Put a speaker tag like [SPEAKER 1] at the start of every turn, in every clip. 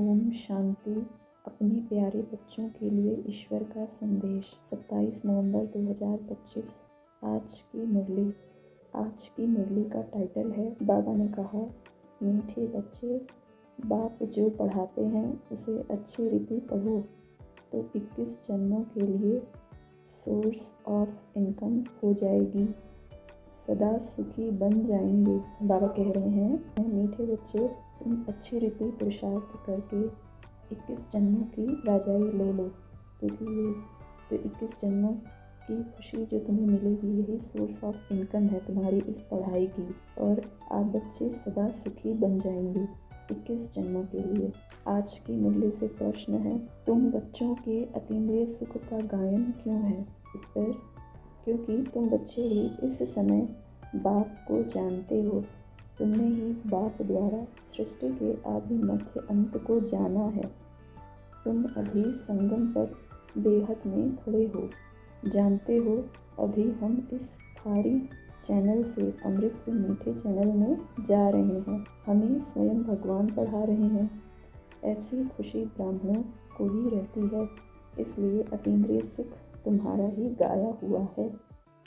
[SPEAKER 1] ओम शांति। अपने प्यारे बच्चों के लिए ईश्वर का संदेश। 27 नवंबर 2025। आज की मुरली का टाइटल है, बाबा ने कहा, मीठे बच्चे, बाप जो पढ़ाते हैं उसे अच्छी रीति पढ़ो तो 21 जन्मों के लिए सोर्स ऑफ इनकम हो जाएगी, सदा सुखी बन जाएंगे। बाबा कह रहे हैं, मीठे बच्चे, तुम अच्छी रीति पुरुषार्थ करके 21 जन्मों की राजाई ले लो, क्योंकि ये जो 21 जन्मों की खुशी जो तुम्हें मिलेगी, यही सोर्स ऑफ इनकम है तुम्हारी इस पढ़ाई की, और आप बच्चे सदा सुखी बन जाएंगे 21 जन्मों के लिए। आज की मुरली से प्रश्न है, तुम बच्चों के अतीन्द्रिय सुख का गायन क्यों है? उत्तर, क्योंकि तुम बच्चे ही इस समय बाप को जानते हो। तुमने ही बाप द्वारा सृष्टि के आदि मध्य अंत को जाना है। तुम अभी संगम पर बेहद में खड़े हो। जानते हो, अभी हम इस खारी चैनल से अमृत के मीठे चैनल में जा रहे हैं। हमें स्वयं भगवान पढ़ा रहे हैं। ऐसी खुशी ब्राह्मणों को ही रहती है, इसलिए अतीन्द्रिय सुख तुम्हारा ही गाया हुआ है।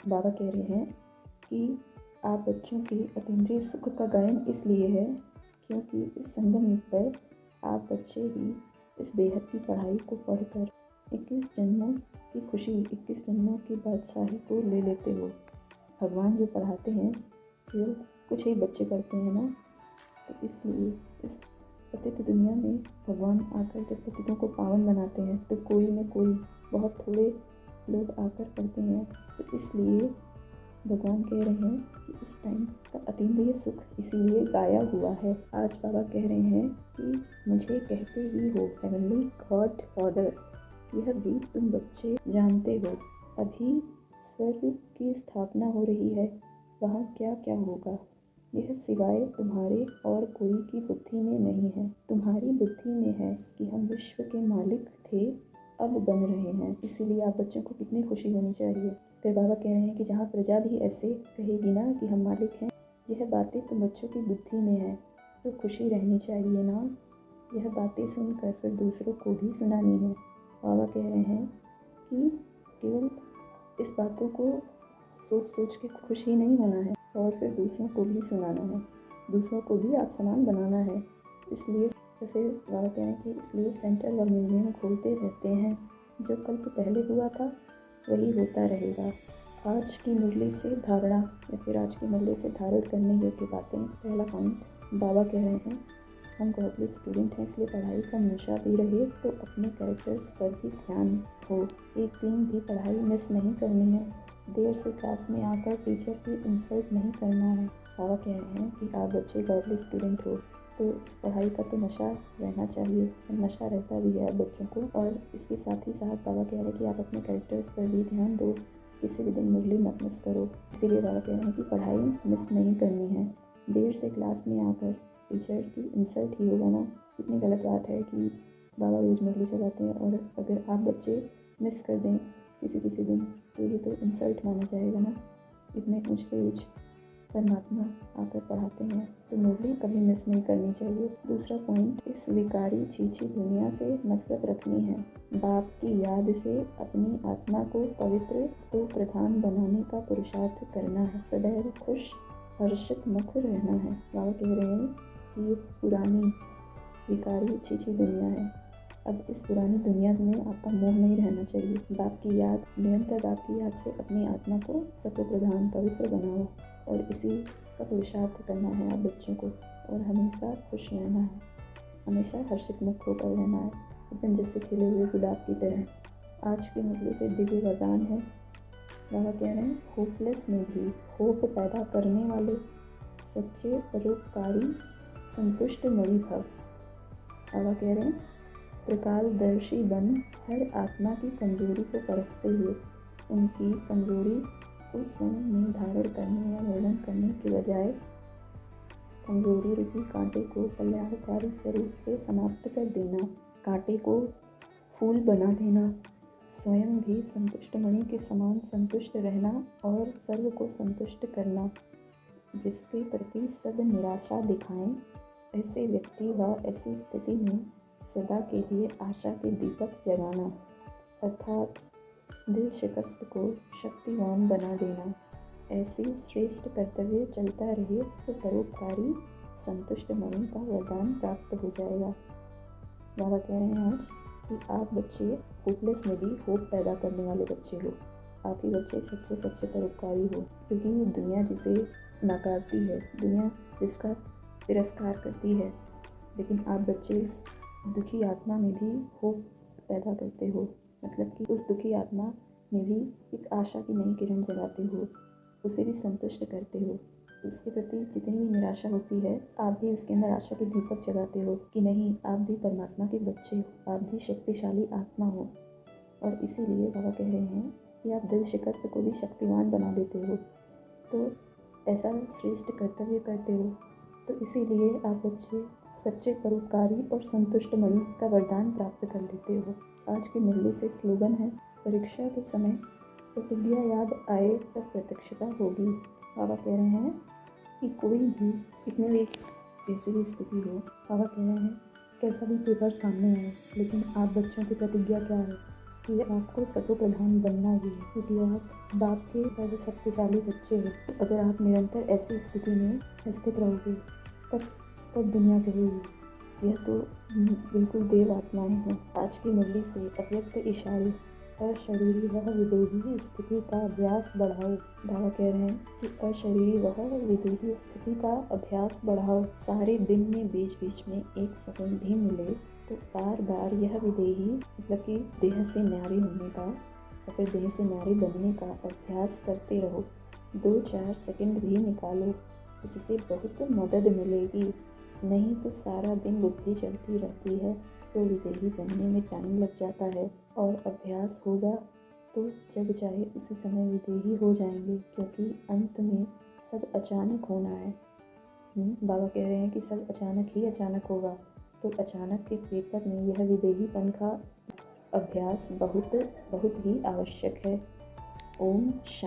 [SPEAKER 1] बाबा कह रहे हैं कि आप बच्चों के अतीन्द्रिय सुख का गायन इसलिए है क्योंकि इस संगम युग पर आप बच्चे ही इस बेहद की पढ़ाई को पढ़कर 21 जन्मों की खुशी, 21 जन्मों की बादशाही को ले लेते हो। भगवान जो पढ़ाते हैं केवल कुछ ही बच्चे करते हैं ना, तो इसलिए इस पतित दुनिया में भगवान आकर जब पतितों को पावन बनाते हैं तो कोई न कोई, बहुत थोड़े लोग आकर करते हैं। तो इसलिए भगवान कह रहे हैं कि इस टाइम का अतीन्द्रिय सुख इसीलिए गाया हुआ है। आज बाबा कह रहे हैं कि मुझे कहते ही हो हेवनली गॉड फादर, यह भी तुम बच्चे जानते हो। अभी स्वर्ग की स्थापना हो रही है, वहाँ क्या क्या होगा यह सिवाय तुम्हारे और कोई की बुद्धि में नहीं है। तुम्हारी बुद्धि में है कि हम विश्व के मालिक थे, अब बन रहे हैं। इसीलिए आप बच्चों को कितनी खुशी होनी चाहिए। फिर बाबा कह रहे हैं कि जहाँ प्रजा भी ऐसे कहेगी ना कि हम मालिक हैं, यह बातें तो बच्चों की बुद्धि में है, तो खुशी रहनी चाहिए ना। यह बातें सुनकर फिर दूसरों को भी सुनानी है। बाबा कह रहे हैं कि केवल इस बातों को सोच सोच के खुश ही नहीं होना है, और फिर दूसरों को भी सुनाना है, दूसरों को भी आप समान बनाना है। इसलिए फिर बाबा कह रहे हैं कि इसलिए सेंटर व म्यूजियम खोलते रहते हैं। जो कल्प पहले हुआ था वही होता रहेगा। आज की मुरली से धारणा या फिर आज की मुरली से धारण करने योग्य बातें। पहला पॉइंट, बाबा कह रहे हैं, हम गॉडली स्टूडेंट हैं, इसलिए पढ़ाई का नशा भी रहे तो अपने कैरेक्टर्स पर भी ध्यान हो। एक दिन भी पढ़ाई मिस नहीं करनी है। देर से क्लास में आकर टीचर की इंसल्ट नहीं करना है। बाबा कह रहे हैं कि आप बच्चे गॉडली स्टूडेंट हो तो इस पढ़ाई का तो नशा रहना चाहिए, नशा रहता भी है बच्चों को। और इसके साथ ही साथ बाबा कह रहे हैं कि आप अपने कैरेक्टर्स पर भी ध्यान दो, किसी भी दिन मुरली मत मिस करो। इसीलिए बाबा कह रहे हैं कि पढ़ाई मिस नहीं करनी है। देर से क्लास में आकर टीचर की इंसल्ट ही होगा ना। कितनी गलत बात है कि बाबा रोज़ मुरली चलाते हैं और अगर आप बच्चे मिस कर दें किसी दिन तो ये तो इंसल्ट माना जाएगा ना। इतने ऊँच परमात्मा आकर पढ़ाते हैं तो मुरली कभी मिस नहीं करनी चाहिए। दूसरा पॉइंट, इस विकारी छीछी दुनिया से नफरत रखनी है। बाप की याद से अपनी आत्मा को पवित्र तो प्रधान बनाने का पुरुषार्थ करना है। सदैव खुश हर्षित मुख रहना है। बाबा कह रहे हैं कि ये पुरानी विकारी छीछी दुनिया है, अब इस पुरानी दुनिया में आपका मोह नहीं रहना चाहिए। बाप की याद, निरंतर बाप की याद से अपनी आत्मा को सत्व प्रधान पवित्र बनाओ, और इसी का पुरुषार्थ करना है आप बच्चों को। और हमेशा खुश रहना है, हमेशा हर्षित मुख होकर रहना है, एकदम जैसे खिले हुए गुलाब की तरह। आज की मुरली से दिव्य वरदान है। बाबा कह रहे हैं, होपलेस में भी होप पैदा करने वाले सच्चे परोपकारी संतुष्ट मणि भव। बाबा कह रहे हैं, त्रिकालदर्शी बन हर आत्मा की कमजोरी को परखते हुए उनकी कमजोरी को स्वयं में धारण करने या वर्णन करने के बजाय कमजोरी रूपी कांटे को कल्याणकारी स्वरूप से समाप्त कर देना, कांटे को फूल बना देना, स्वयं भी संतुष्ट मणि के समान संतुष्ट रहना और सर्व को संतुष्ट करना। जिसके प्रति सब निराशा दिखाएं, ऐसे व्यक्ति व ऐसी स्थिति में सदा के लिए आशा के दीपक जगाना, अर्थात दिल शिकस्त को शक्तिवान बना देना। ऐसी श्रेष्ठ कर्तव्य चलता रहे तो परोपकारी संतुष्ट मन का वरदान प्राप्त हो जाएगा। बाबा कह रहे हैं आज कि आप बच्चे होपलेस में भी होप पैदा करने वाले बच्चे हो। आप ही बच्चे सच्चे सच्चे परोपकारी हो, क्योंकि दुनिया जिसे नकारती है, दुनिया जिसका तिरस्कार करती है, लेकिन आप बच्चे इस दुखी आत्मा में भी होप पैदा करते हो। मतलब कि उस दुखी आत्मा में भी एक आशा की नई किरण जगाते हो, उसे भी संतुष्ट करते हो। उसके प्रति जितनी भी निराशा होती है, आप भी उसके अंदर आशा के दीपक जगाते हो कि नहीं, आप भी परमात्मा के बच्चे हो, आप भी शक्तिशाली आत्मा हो। और इसीलिए बाबा कह रहे हैं कि आप दिल शिकस्त को भी शक्तिवान बना देते हो। तो ऐसा श्रेष्ठ कर्तव्य करते हो, तो इसीलिए आप बच्चे सच्चे परोपकारी और संतुष्ट मन का वरदान प्राप्त कर लेते हो। आज की मुरली से स्लोगन है, परीक्षा के समय प्रतिज्ञा याद आए तब प्रत्यक्षता होगी। बाबा कह रहे हैं कि कोई भी कितनी भी कैसी भी स्थिति हो, बाबा कह रहे हैं कैसा भी पेपर सामने आए, लेकिन आप बच्चों की प्रतिज्ञा क्या है कि आपको सतो प्रधान बनना ही है, क्योंकि आप बाप के सर्वशक्तिशाली बच्चे हो। अगर आप निरंतर ऐसी स्थिति में स्थित रहोगे तब दुनिया कहेगी यह तो बिल्कुल देव आत्माएं हैं। आज की मुरली से अव्यक्त इशारे अशरीरी वह विदेही स्थिति का अभ्यास बढ़ाओ। बाबा कह रहे हैं कि अशरीरी वह विदेही स्थिति का अभ्यास बढ़ाओ। सारे दिन में बीच बीच में एक सेकंड भी मिले तो बार बार यह विदेही मतलब कि देह से न्यारी होने का या फिर देह से न्यारी बनने का अभ्यास करते रहो। 2-4 सेकंड भी निकालो, इससे बहुत मदद मिलेगी। नहीं तो सारा दिन बुद्धि चलती रहती है तो विदेही बनने में टाइम लग जाता है, और अभ्यास होगा तो जब चाहे उसी समय विदेही हो जाएंगे, क्योंकि अंत में सब अचानक होना है। बाबा कह रहे हैं कि सब अचानक ही अचानक होगा, तो अचानक के पेपर में यह विदेहीपन का अभ्यास बहुत बहुत ही आवश्यक है। ओम शांति।